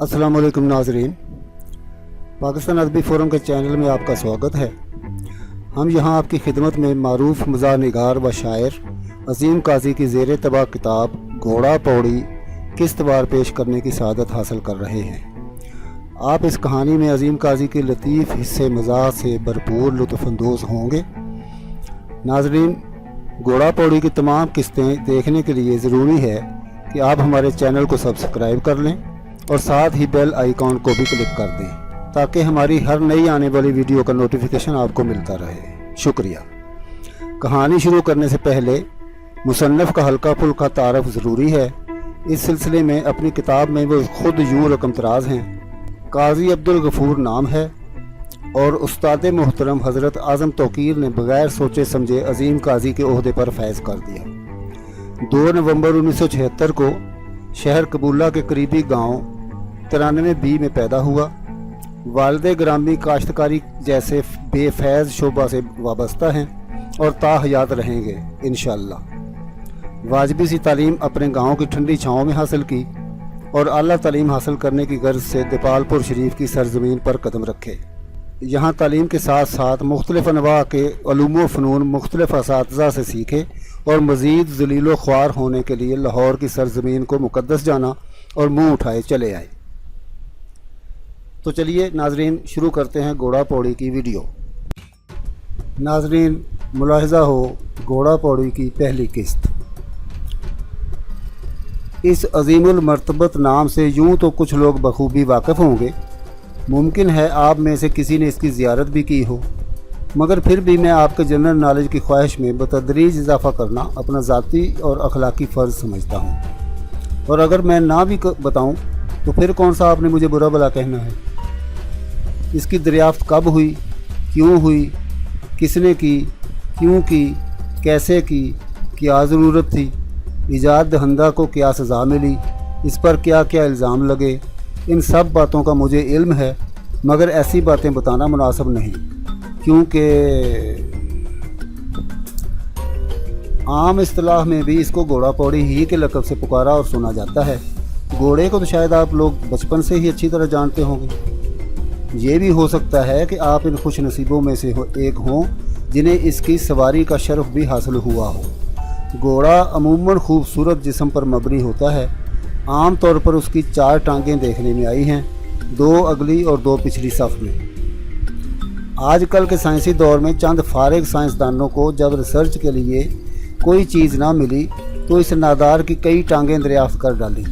अस्सलाम वालेकुम नाज़रीन, पाकिस्तान अदबी फ़ोरम के चैनल में आपका स्वागत है। हम यहाँ आपकी खिदमत में मारूफ मज़ार निगार व शायर अज़ीम काजी की ज़ेर तबाह किताब घोड़ा पौड़ी किस्तवार पेश करने की सआदत हासिल कर रहे हैं। आप इस कहानी में अज़ीम काजी के लतीफ़ हिस्से मज़ाह से भरपूर लुत्फ़अंदोज़ होंगे। नाज़रीन, घोड़ा पौड़ी की तमाम किस्तें देखने के लिए ज़रूरी है कि आप हमारे चैनल को सब्सक्राइब कर लें और साथ ही बेल आइकॉन को भी क्लिक कर दें ताकि हमारी हर नई आने वाली वीडियो का नोटिफिकेशन आपको मिलता रहे। शुक्रिया। कहानी शुरू करने से पहले मुसन्नफ़ का हल्का फुल्का तारफ़ ज़रूरी है। इस सिलसिले में अपनी किताब में वो ख़ुद यूँ रकम तराज हैं। काजी अब्दुल गफ़ूर नाम है और उस्ताद मोहतरम हज़रत आज़म तौकीर ने बग़ैर सोचे समझे अज़ीम काजी के ओहदे पर फैज़ कर दिया। 2 नवंबर 1976 को शहर कबूला के करीबी गांव 93B में पैदा हुआ। वालिद ग्रामी काश्तकारी जैसे बेफैज़ शोबा से वाबस्ता हैं और ताहयात रहेंगे इंशाअल्लाह। वाजिबी सी तालीम अपने गांव की ठंडी छाँव में हासिल की और आला तालीम हासिल करने की गर्ज से दीपालपुर शरीफ की सरजमीन पर कदम रखे। यहाँ तालीम के साथ साथ मुख्तलिफ़ अनवा के उलूम व फ़नून मुख्तलिफ़ असातिज़ा से सीखे और मज़ीद ज़लील ख्वार होने के लिए लाहौर की सरजमीन को मुक़द्दस जाना और मुँह उठाए चले आए। तो चलिए नाज़रीन, शुरू करते हैं घोड़ा पौड़ी की वीडियो। नाज़रीन, मुलाहिज़ा हो घोड़ा पौड़ी की पहली किस्त। इस अज़ीमुल मर्तबत नाम से यूँ तो कुछ लोग बखूबी वाकिफ़ होंगे। मुमकिन है आप में से किसी ने इसकी ज़ियारत भी की हो, मगर फिर भी मैं आपके जनरल नॉलेज की ख्वाहिश में बतदरीज इजाफ़ा करना अपना ज़ाती और अखलाकी फ़र्ज़ समझता हूँ। और अगर मैं ना भी बताऊँ तो फिर कौन सा आपने मुझे बुरा भला कहना है। इसकी दरियाफ़्त कब हुई, क्यों हुई, किसने की, क्यों की, कैसे की, क्या ज़रूरत थी, इजाद दहंदा को क्या सज़ा मिली, इस पर क्या क्या इल्ज़ाम लगे, इन सब बातों का मुझे इल्म है, मगर ऐसी बातें बताना मुनासिब नहीं, क्योंकि आम इस्तिलाह में भी इसको घोड़ा पौड़ी ही के लक़ब से पुकारा और सुना जाता है। घोड़े को तो शायद आप लोग बचपन से ही अच्छी तरह जानते होंगे। ये भी हो सकता है कि आप इन खुश नसीबों में से एक हों जिन्हें इसकी सवारी का शर्फ भी हासिल हुआ हो। घोड़ा अमूमन खूबसूरत जिस्म पर मबनी होता है। आम तौर पर उसकी 4 टांगें देखने में आई हैं, 2 अगली और 2 पिछली सफ़ में। आजकल के साइंसी दौर में चंद फारिग साइंसदानों को जब रिसर्च के लिए कोई चीज़ ना मिली तो इस नादार की कई टांगें दरियाफ्त कर डाली,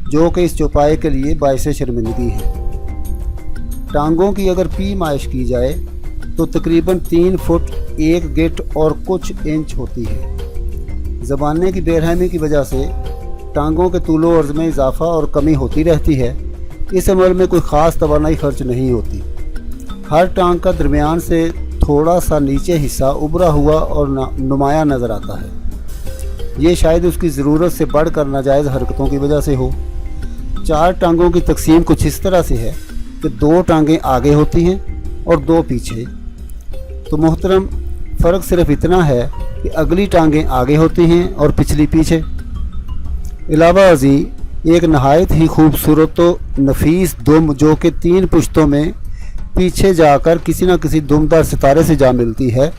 जो कि इस चौपाए के लिए बाइस शर्मिंदगी है। टांगों की अगर पैमाइश की जाए तो तकरीबन 3 फुट 1 गिट और कुछ इंच होती है। ज़बाने की बेरहमी की वजह से टांगों के तूलो अर्ज़ में इजाफ़ा और कमी होती रहती है। इस अमल में कोई ख़ास तवानाई खर्च नहीं होती। हर टांग का दरमियान से थोड़ा सा नीचे हिस्सा उभरा हुआ और नुमायाँ नज़र आता है। ये शायद उसकी ज़रूरत से बढ़कर नाजायज़ हरकतों की वजह से हो। 4 टांगों की तकसीम कुछ इस तरह से है कि 2 टांगें आगे होती हैं और 2 पीछे। तो मोहतरम, फ़र्क सिर्फ इतना है कि अगली टांगें आगे होती हैं और पिछली पीछे। अलावा अजी एक नहायत ही खूबसूरत तो नफीस दुम जो कि 3 पुश्तों में पीछे जाकर किसी न किसी दुमदार सितारे से जा मिलती है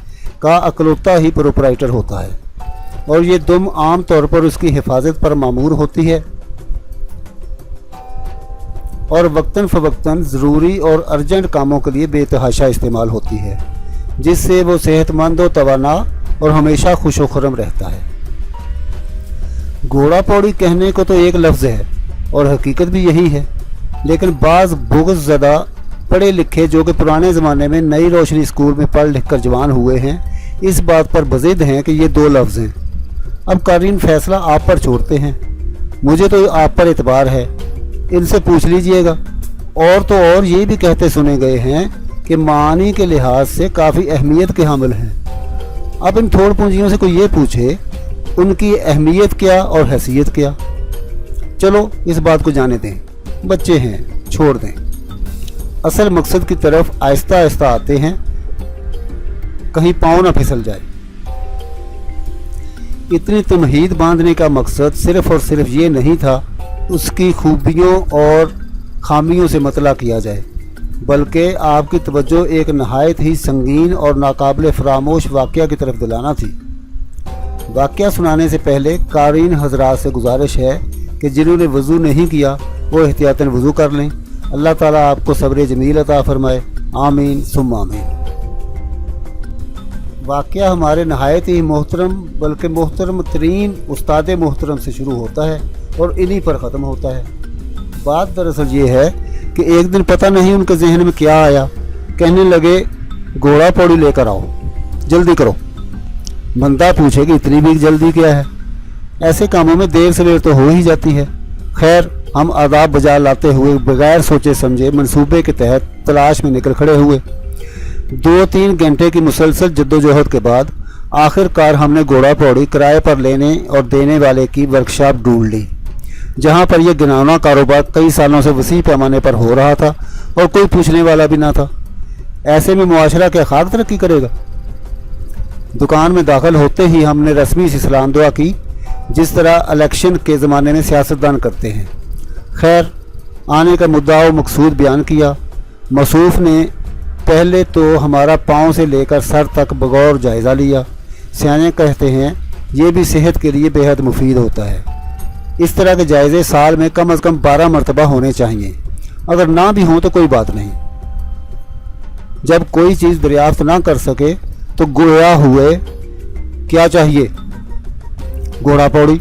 का अकलौता ही प्रोपराइटर होता है, और ये दुम आम तौर पर उसकी हिफाजत पर मामूर होती है और वक्तन फ़वक्तन ज़रूरी और अर्जेंट कामों के लिए बेतहाशा इस्तेमाल होती है, जिससे वो सेहतमंद और तवाना और हमेशा खुश व खुर्रम रहता है। घोड़ा पौड़ी कहने को तो एक लफ्ज़ है और हकीकत भी यही है, लेकिन बाज़ बुग़्ज़ ज़दा पढ़े लिखे जो कि पुराने ज़माने में नई रोशनी स्कूल में पढ़ लिख कर जवान हुए हैं, इस बात पर बज़िद हैं कि ये 2 लफ्ज़ हैं। अब कारीन फ़ैसला आप पर छोड़ते हैं। मुझे तो आप पर एतबार है, इनसे पूछ लीजिएगा। और तो और ये भी कहते सुने गए हैं कि मानी के लिहाज से काफ़ी अहमियत के हामिल हैं। अब इन थोड़ पूंजियों से कोई ये पूछे उनकी अहमियत क्या और हैसियत क्या। चलो इस बात को जाने दें, बच्चे हैं, छोड़ दें। असल मकसद की तरफ आहिस्ता आहिस्ता आते हैं, कहीं पाँव ना फिसल जाए। इतनी तमहीद बांधने का मकसद सिर्फ़ और सिर्फ ये नहीं था उसकी खूबियों और खामियों से मतला किया जाए, बल्कि आपकी तवज्जो एक नहायत ही संगीन और नाकाबिल फरामोश वाक़या की तरफ दिलाना थी। वाक़या सुनाने से पहले क़ारीन हज़रात से गुजारिश है कि जिन्होंने वज़ू नहीं किया वो एहतियातन वज़ू कर लें। अल्लाह ताला आपको सब्र जमील अता फरमाए, आमीन सुम्मा आमीन। वाक़या हमारे नहायत ही मोहतरम बल्कि मोहतरम तरीन उस्ताद मोहतरम से शुरू होता है और इन्हीं पर ख़त्म होता है। बात दरअसल ये है कि एक दिन पता नहीं उनके जहन में क्या आया, कहने लगे घोड़ा पौड़ी लेकर आओ, जल्दी करो। बंदा पूछे कि इतनी भी जल्दी क्या है, ऐसे कामों में देर सवेर तो हो ही जाती है। खैर, हम आदाब बजा लाते हुए बगैर सोचे समझे मंसूबे के तहत तलाश में निकल खड़े हुए। 2-3 घंटे की मुसलसल जद्दोजहद के बाद आखिरकार हमने घोड़ा पौड़ी किराए पर लेने और देने वाले की वर्कशॉप ढूंढ ली, जहां पर यह गिनौना कारोबार कई सालों से वसी पैमाने पर हो रहा था और कोई पूछने वाला भी ना था। ऐसे में मुआशरा क्या खाक तरक्की करेगा। दुकान में दाखिल होते ही हमने रस्मी सी सलाम दुआ की, जिस तरह इलेक्शन के ज़माने में सियासतदान करते हैं। खैर, आने का मुद्दा व मकसूद बयान किया। मसूफ़ ने पहले तो हमारा पाँव से लेकर सर तक बगौर जायज़ा लिया। सियाने कहते हैं ये भी सेहत के लिए बेहद मुफीद होता है। इस तरह के जायज़े साल में कम अज़ कम 12 मरतबा होने चाहिए, अगर ना भी हों तो कोई बात नहीं। जब कोई चीज़ दरियाफ्त ना कर सके तो गोया हुए क्या चाहिए, घोड़ा पौड़ी।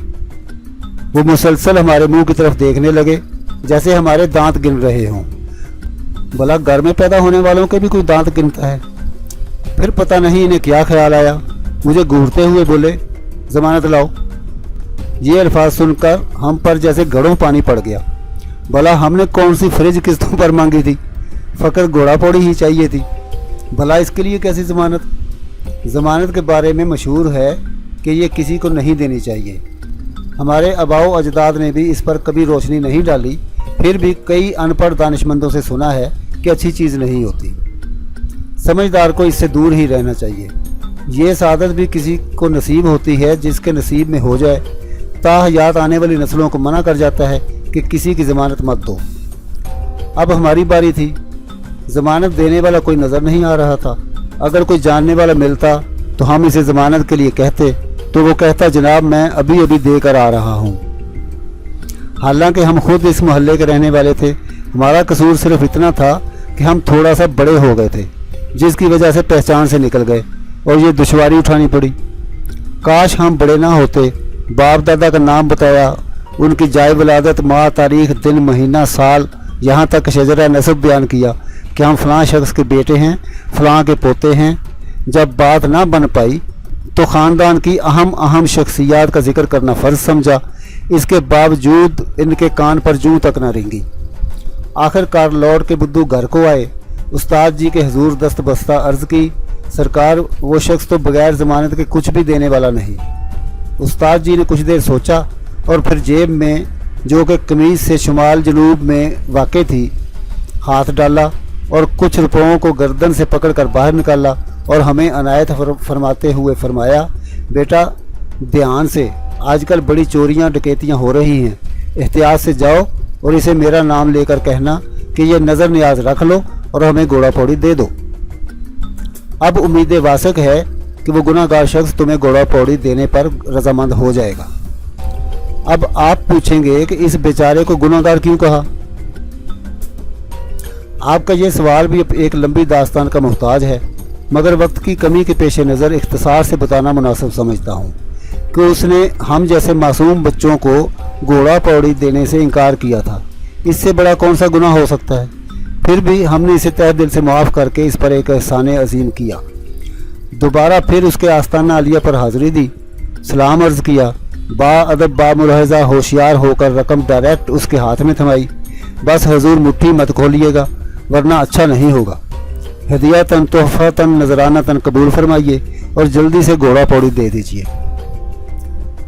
वो मुसलसल हमारे मुंह की तरफ देखने लगे जैसे हमारे दांत गिन रहे हों। भला घर में पैदा होने वालों के भी कोई दांत गिनता है। फिर पता नहीं इन्हें क्या ख्याल आया, मुझे घूरते हुए बोले ज़मानत लाओ। ये अल्फाज सुनकर हम पर जैसे घड़ों पानी पड़ गया। भला हमने कौन सी फ्रिज किस्तों पर मांगी थी, फ़कत घोड़ा पौड़ी ही चाहिए थी। भला इसके लिए कैसी ज़मानत। ज़मानत के बारे में मशहूर है कि ये किसी को नहीं देनी चाहिए। हमारे आबाओ अजदाद ने भी इस पर कभी रोशनी नहीं डाली, फिर भी कई अनपढ़ दानिशमंदों से सुना है कि अच्छी चीज़ नहीं होती। समझदार को इससे दूर ही रहना चाहिए। ये सादत भी किसी को नसीब होती है जिसके नसीब में हो जाए। ताहयात आने वाली नस्लों को मना कर जाता है कि किसी की ज़मानत मत दो। अब हमारी बारी थी। ज़मानत देने वाला कोई नज़र नहीं आ रहा था। अगर कोई जानने वाला मिलता तो हम इसे ज़मानत के लिए कहते तो वो कहता जनाब मैं अभी अभी देकर आ रहा हूँ। हालांकि हम खुद इस मोहल्ले के रहने वाले थे। हमारा कसूर सिर्फ इतना था कि हम थोड़ा सा बड़े हो गए थे, जिसकी वजह से पहचान से निकल गए और ये दुश्वारी उठानी पड़ी। काश हम बड़े ना होते, बाप दादा का नाम बताया, उनकी जाय वलादत, माह, तारीख, दिन, महीना, साल, यहाँ तक शजरा नसब बयान किया कि हम फ़लाँ शख्स के बेटे हैं, फ़लाँ के पोते हैं। जब बात ना बन पाई तो ख़ानदान की अहम शख्सियात का जिक्र करना फ़र्ज समझा। इसके बावजूद इनके कान पर जूं तक न रेंगी। आखिरकार लौट के बुद्धू घर को आए। उस्ताद जी के हुजूर दस्त बस्ता अर्ज़ की, सरकार वो शख्स तो बगैर ज़मानत के कुछ भी देने वाला नहीं। उस्ताद जी ने कुछ देर सोचा और फिर जेब में, जो कि कमीज़ से शुमाल जनूब में वाक़ थी, हाथ डाला और कुछ रुपयों को गर्दन से पकड़कर बाहर निकाला और हमें अनायत फरमाते हुए फरमाया, बेटा ध्यान से, आजकल बड़ी चोरियां डकैतियां हो रही हैं, एहतियात से जाओ और इसे मेरा नाम लेकर कहना कि ये नज़र नियाज रख लो और हमें घोड़ा पौड़ी दे दो। अब उम्मीद वासक है कि वो गुनाहगार शख्स तुम्हें घोड़ा पौड़ी देने पर रजामंद हो जाएगा। अब आप पूछेंगे कि इस बेचारे को गुनाहगार क्यों कहा। आपका ये सवाल भी एक लंबी दास्तान का मोहताज है, मगर वक्त की कमी के पेश नज़र इख्तिसार से बताना मुनासिब समझता हूँ कि उसने हम जैसे मासूम बच्चों को घोड़ा पौड़ी देने से इनकार किया था। इससे बड़ा कौन सा गुनाह हो सकता है। फिर भी हमने इसे तहे दिल से माफ़ करके इस पर एक एहसान अजीम किया। दोबारा फिर उसके आस्ताना आलिया पर हाज़िरी दी, सलाम अर्ज़ किया, बाअदब बामुलाहज़ा होशियार होकर रकम डायरेक्ट उसके हाथ में थमाई। बस हजूर मुट्ठी मत खोलिएगा वरना अच्छा नहीं होगा। हदियतन तोहफ़तन नजरानतन कबूल फरमाइए और जल्दी से घोड़ा पौड़ी दे दीजिए।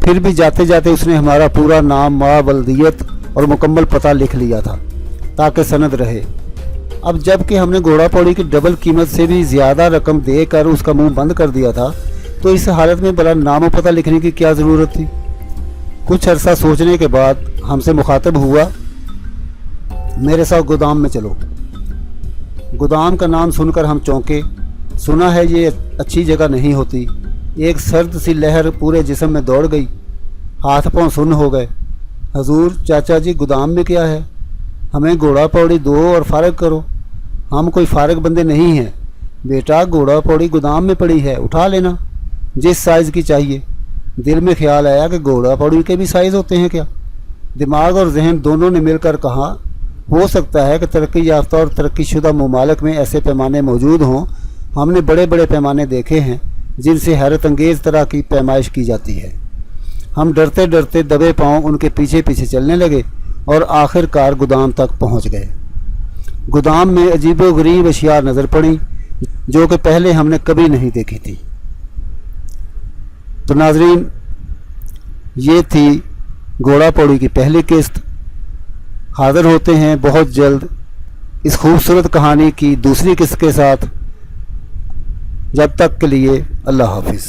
फिर भी जाते जाते उसने हमारा पूरा नाम, माँ, बल्दियत और मुकम्मल पता लिख लिया था ताकि सनद रहे। अब जबकि हमने घोड़ा पौड़ी की डबल कीमत से भी ज़्यादा रकम देकर उसका मुंह बंद कर दिया था, तो इस हालत में भला नाम और पता लिखने की क्या ज़रूरत थी। कुछ अरसा सोचने के बाद हमसे मुखातब हुआ, मेरे साथ गोदाम में चलो। गोदाम का नाम सुनकर हम चौंके। सुना है ये अच्छी जगह नहीं होती। एक सर्द सी लहर पूरे जिस्म में दौड़ गई, हाथ पांव सुन्न हो गए। हजूर, चाचा जी, गोदाम में क्या है? हमें घोड़ा पौड़ी दो और फारग करो। हम कोई फारग बंदे नहीं हैं। बेटा, घोड़ा पौड़ी गोदाम में पड़ी है, उठा लेना, जिस साइज़ की चाहिए। दिल में ख्याल आया कि घोड़ा पौड़ी के भी साइज़ होते हैं क्या? दिमाग और जहन दोनों ने मिलकर कहा, हो सकता है कि तरक्की याफ्ता और तरक्की शुदा ममालिक में ऐसे पैमाने मौजूद हों। हमने बड़े बड़े पैमाने देखे हैं जिनसे हैरत अंगेज़ तरह की पैमाइश की जाती है। हम डरते डरते दबे पांव उनके पीछे पीछे चलने लगे और आखिरकार गोदाम तक पहुंच गए। गोदाम में अजीबो गरीब अशिया नज़र पड़ी जो कि पहले हमने कभी नहीं देखी थी। तो नाजरीन, ये थी घोड़ा पौड़ी की पहली किस्त। हाज़िर होते हैं बहुत जल्द इस खूबसूरत कहानी की दूसरी किस्त के साथ। जब तक के लिए अल्लाह हाफिज़।